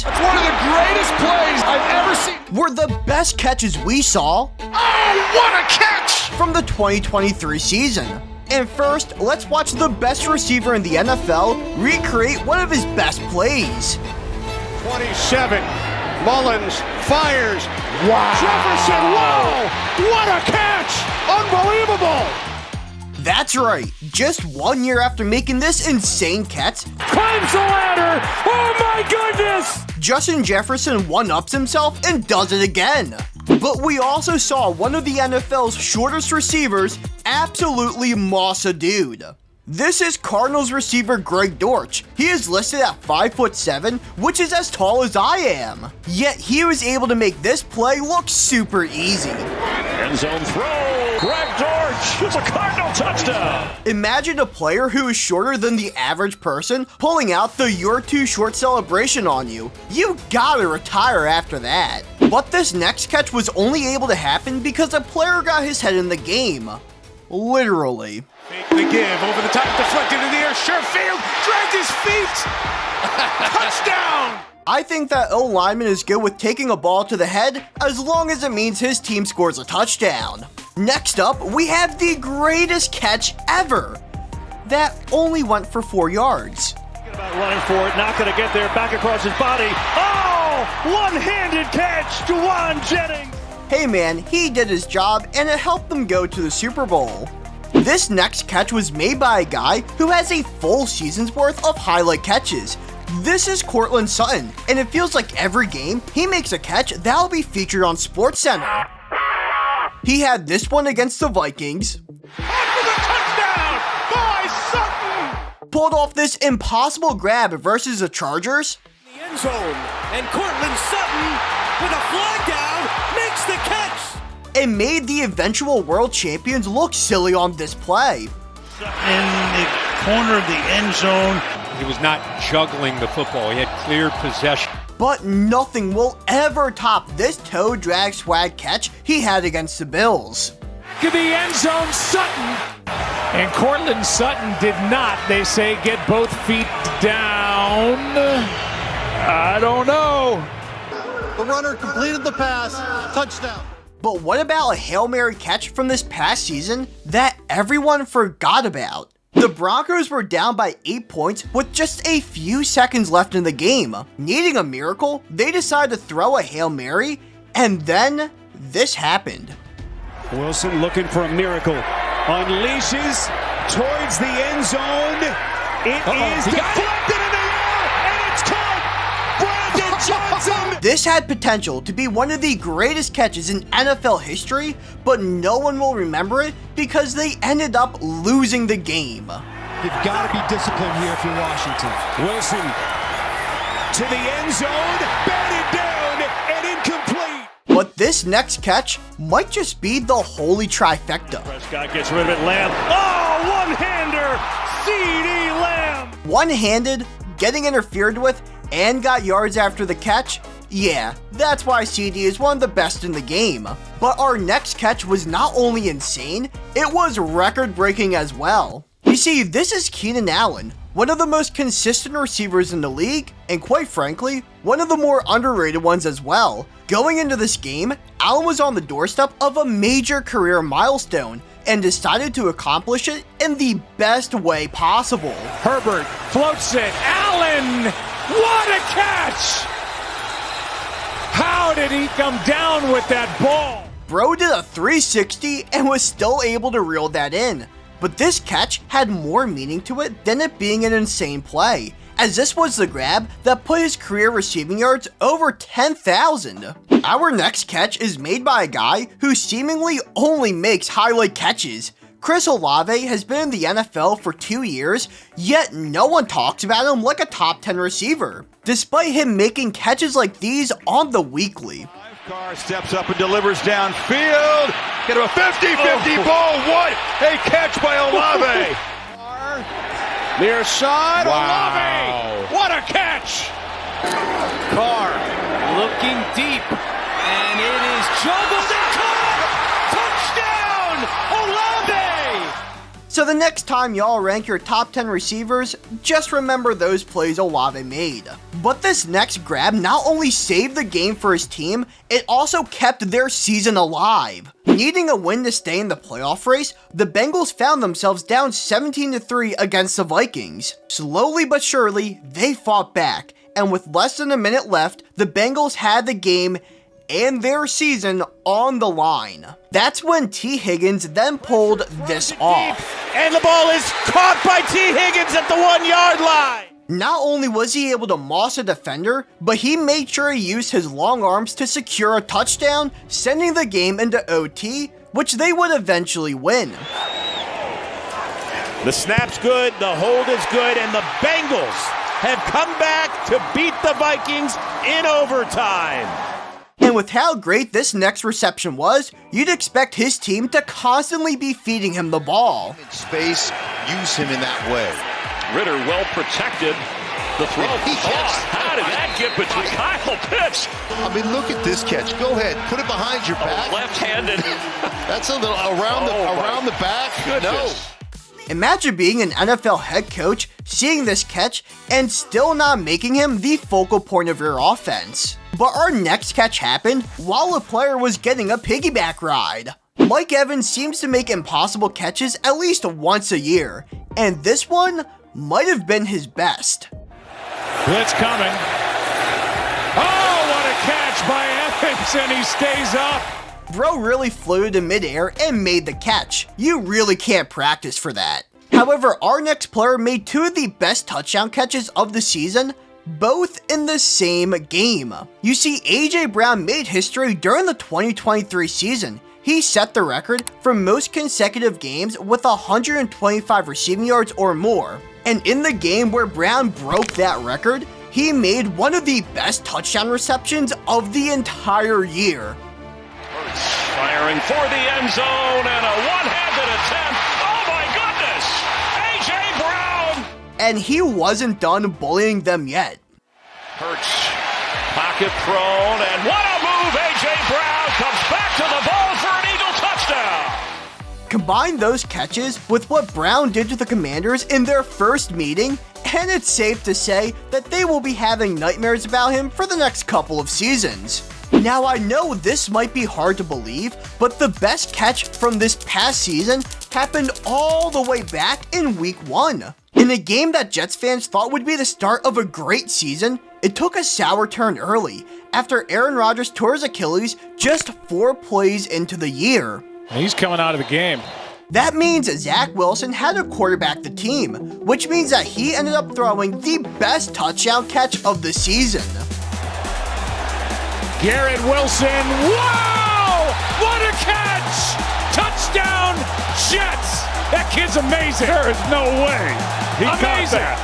catches It's one of the greatest plays I've ever seen. were the best catches we saw Oh, what a catch! from the 2023 season. And first, let's watch the best receiver in the NFL recreate one of his best plays. 27, Mullins fires. Wow. Jefferson, whoa! What a catch! Unbelievable! That's right, just 1 year after making this insane catch, Climbs the ladder. Oh my goodness! Justin Jefferson one-ups himself and does it again. But we also saw one of the NFL's shortest receivers absolutely moss a dude. This is Cardinals receiver Greg Dortch. He is listed at 5'7", which is as tall as I am. Yet he was able to make this play look super easy. End zone throw. Greg Dortch. It's a Cardinal touchdown. Imagine a player who is shorter than the average person pulling out the "you're too short" celebration on you. You gotta retire after that. But this next catch was only able to happen because a player got his head in the game. Literally. Fake the give, over the top, deflected in the air, Sherfield dragged his feet! Touchdown! I think that O lineman is good with taking a ball to the head as long as it means his team scores a touchdown. Next up, we have the greatest catch ever. That only went for 4 yards. About running for it, not going to get there, back across his body. Oh, one-handed catch, Juwan Jennings. Hey man, he did his job and it helped them go to the Super Bowl. This next catch was made by a guy who has a full season's worth of highlight catches. This is Courtland Sutton, and it feels like every game he makes a catch that'll be featured on SportsCenter. He had this one against the Vikings, After the touchdown by Sutton! pulled off this impossible grab versus the Chargers, The end zone, and Courtland Sutton with a flag down makes the catch. and made the eventual world champions look silly on this play. In the corner of the end zone. He was not juggling the football. He had clear possession. But nothing will ever top this toe drag swag catch he had against the Bills. To the end zone, Sutton. And Courtland Sutton did not, they say, get both feet down. I don't know. The runner completed the pass. Touchdown. But what about a Hail Mary catch from this past season that everyone forgot about? The Broncos were down by 8 points with just a few seconds left in the game. Needing a miracle, they decided to throw a Hail Mary, and then this happened. Wilson looking for a miracle. Unleashes towards the end zone. It is deflected in the air, and it's caught! Brandon Johnson! This had potential to be one of the greatest catches in NFL history, but no one will remember it because they ended up losing the game. You've got to be disciplined here if you're Washington. Wilson to the end zone, batted down and incomplete. But this next catch might just be the holy trifecta. Prescott gets rid of it, Lamb. Oh, one-hander, C.D. Lamb. One-handed, getting interfered with, and got yards after the catch? Yeah, that's why CD is one of the best in the game. But our next catch was not only insane, it was record-breaking as well. You see, this is Keenan Allen, one of the most consistent receivers in the league, and quite frankly, one of the more underrated ones as well. Going into this game, Allen was on the doorstep of a major career milestone, and decided to accomplish it in the best way possible. Herbert floats it. Allen! What a catch! How did he come down with that ball? Bro did a 360 and was still able to reel that in. But this catch had more meaning to it than it being an insane play, as this was the grab that put his career receiving yards over 10,000. Our next catch is made by a guy who seemingly only makes highlight catches. Chris Olave has been in the NFL for 2 years, yet no one talks about him like a top 10 receiver, despite him making catches like these on the weekly. Carr steps up and delivers downfield. Get him a 50-50 ball. What a catch by Olave. Near side, Olave. What a catch. Carr looking deep, and it is juggled and caught. Touchdown, Olave! So the next time y'all rank your top 10 receivers, just remember those plays Olave made. But this next grab not only saved the game for his team, it also kept their season alive. Needing a win to stay in the playoff race, the Bengals found themselves down 17-3 against the Vikings. Slowly but surely, they fought back, and with less than a minute left, the Bengals had the game and their season on the line. That's when T. Higgins then pulled this off. And the ball is caught by T. Higgins at the 1-yard line. Not only was he able to moss a defender, but he made sure he used his long arms to secure a touchdown, sending the game into OT, which they would eventually win. The snap's good, the hold is good, and the Bengals have come back to beat the Vikings in overtime. And with how great this next reception was, you'd expect his team to constantly be feeding him the ball. In space, use him in that way. Ritter well protected. The throw. How did that get between Kyle Pitts? I mean, look at this catch. Go ahead, put it behind your back. Left-handed. That's a little around the back. Goodness. No. Imagine being an NFL head coach, seeing this catch, and still not making him the focal point of your offense. But our next catch happened while a player was getting a piggyback ride. Mike Evans seems to make impossible catches at least once a year, and this one might have been his best. Blitz coming. Oh, what a catch by Evans, and he stays up. Bro really floated in midair and made the catch. You really can't practice for that. However, our next player made two of the best touchdown catches of the season, both in the same game. You see, AJ Brown made history during the 2023 season. He set the record for most consecutive games with 125 receiving yards or more. And in the game where Brown broke that record, he made one of the best touchdown receptions of the entire year. Firing for the end zone and a one-handed attempt. Oh my goodness! A.J. Brown! And he wasn't done bullying them yet. Hurts, pocket prone, and what a move! A.J. Brown comes back to the ball for an Eagle touchdown! Combine those catches with what Brown did to the Commanders in their first meeting, and it's safe to say that they will be having nightmares about him for the next couple of seasons. Now, I know this might be hard to believe, but the best catch from this past season happened all the way back in Week 1. In a game that Jets fans thought would be the start of a great season, it took a sour turn early after Aaron Rodgers tore his Achilles just 4 plays into the year. He's coming out of the game. That means Zach Wilson had to quarterback the team, which means that he ended up throwing the best touchdown catch of the season. Garett Wilson, wow! What a catch! Touchdown, Jets! That kid's amazing. There is no way he caught that.